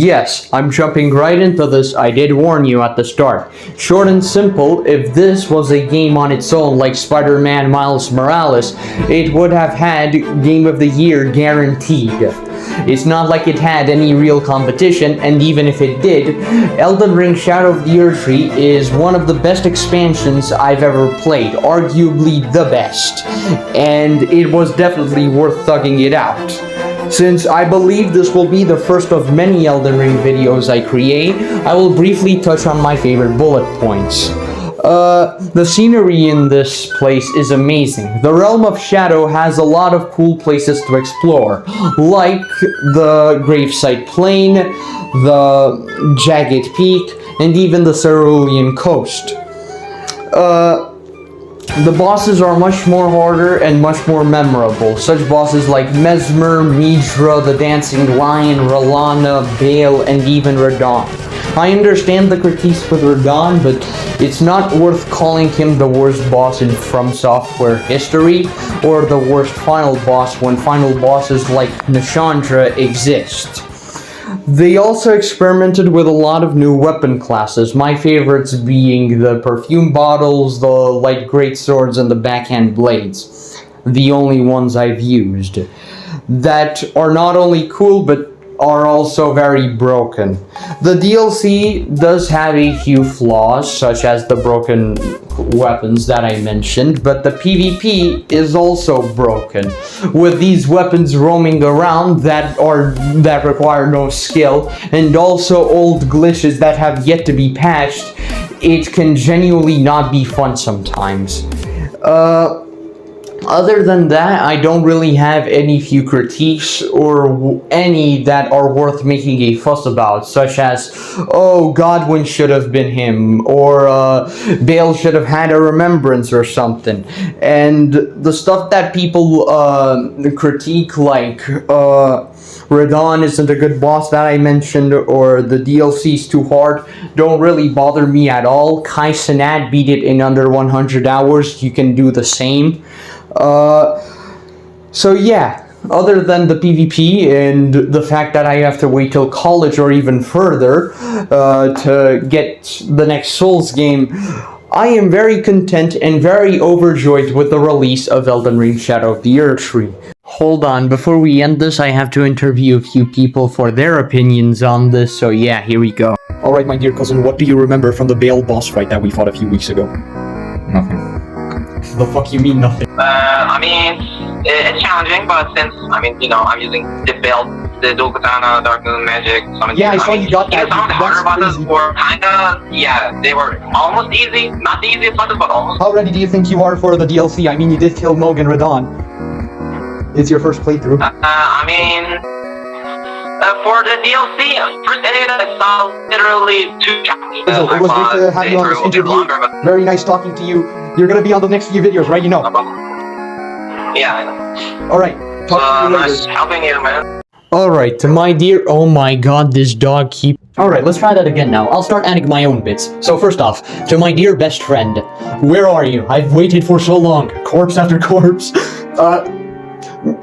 Yes, I'm jumping right into this. I did warn you at the start. Short and simple, if this was a game on its own like Spider-Man Miles Morales, it would have had Game of the Year guaranteed. It's not like it had any real competition, and even if it did, Elden Ring Shadow of the Erdtree is one of the best expansions I've ever played, arguably the best, and it was definitely worth thugging it out. Since I believe this will be the first of many Elden Ring videos I create, I will briefly touch on my favorite bullet points. The scenery in this place is amazing. The Realm of Shadow has a lot of cool places to explore, like the Gravesite Plain, the Jagged Peak, and even the Cerulean Coast. The bosses are much more harder and much more memorable. Such bosses like Mesmer, Midra, the Dancing Lion, Ralana, Bale, and even Radon. I understand the critiques with Radon, but it's not worth calling him the worst boss in From Software history, or the worst final boss when final bosses like Nashandra exist. They also experimented with a lot of new weapon classes, my favorites being the perfume bottles, the light greatswords, and the backhand blades. The only ones I've used. That are not only cool, but are also very broken. The DLC does have a few flaws, such as the broken weapons that I mentioned, but the PvP is also broken, with these weapons roaming around that require no skill, and also old glitches that have yet to be patched. It can genuinely not be fun sometimes. Other than that, I don't really have any few critiques or any that are worth making a fuss about, such as, oh, Godwin should have been him, or Bale should have had a remembrance or something. And the stuff that people critique, like Radon isn't a good boss that I mentioned, or the DLC's too hard, don't really bother me at all. Kai Cenat beat it in under 100 hours. You can do the same. So yeah, other than the PvP and the fact that I have to wait till college or even further to get the next Souls game, I am very content and very overjoyed with the release of Elden Ring Shadow of the Erdtree. Hold on, before we end this, I have to interview a few people for their opinions on this, so yeah, here we go. Alright, my dear cousin, what do you remember from the Bale boss fight that we fought a few weeks ago? Nothing. The fuck you mean nothing? I mean, it's challenging, but since, I'm using the belt, the dual katana, dark moon magic, yeah, I saw you got that. Some of the harder bosses were they were almost easy. Not the easiest bosses, but almost. How ready do you think you are for the DLC? I mean, you did kill Moog and Radon. It's your first playthrough. For the DLC, first enemy that I saw literally 2 chapters. It was great to have you on this interview. Very nice talking to you. You're gonna be on the next few videos, right? You know. Yeah, I know. Alright, talk to you later. Nice helping you, man. Alright, to my dear... Oh my god, this dog keep... Alright, let's try that again now. I'll start adding my own bits. So first off, to my dear best friend. Where are you? I've waited for so long. Corpse after corpse.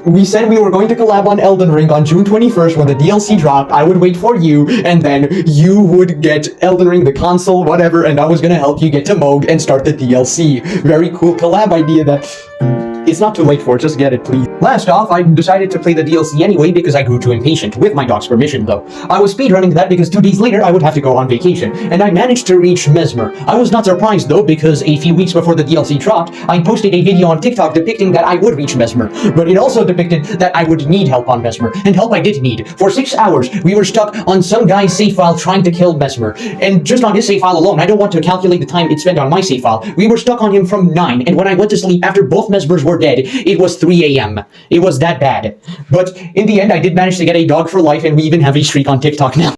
We said we were going to collab on Elden Ring on June 21st when the DLC dropped. I would wait for you, and then you would get Elden Ring, the console, whatever, and I was gonna help you get to Moog and start the DLC. Very cool collab idea that... It's not too late for it, just get it, please. Last off, I decided to play the DLC anyway because I grew too impatient, with my dog's permission though. I was speedrunning that because 2 days later I would have to go on vacation, and I managed to reach Mesmer. I was not surprised though, because a few weeks before the DLC dropped, I posted a video on TikTok depicting that I would reach Mesmer, but it also depicted that I would need help on Mesmer, and help I did need. For 6 hours, we were stuck on some guy's save file trying to kill Mesmer, and just on his save file alone, I don't want to calculate the time it spent on my save file, we were stuck on him from 9, and when I went to sleep after both Mesmers were dead, it was 3 a.m. It was that bad. But in the end, I did manage to get a dog for life, and we even have a streak on TikTok now.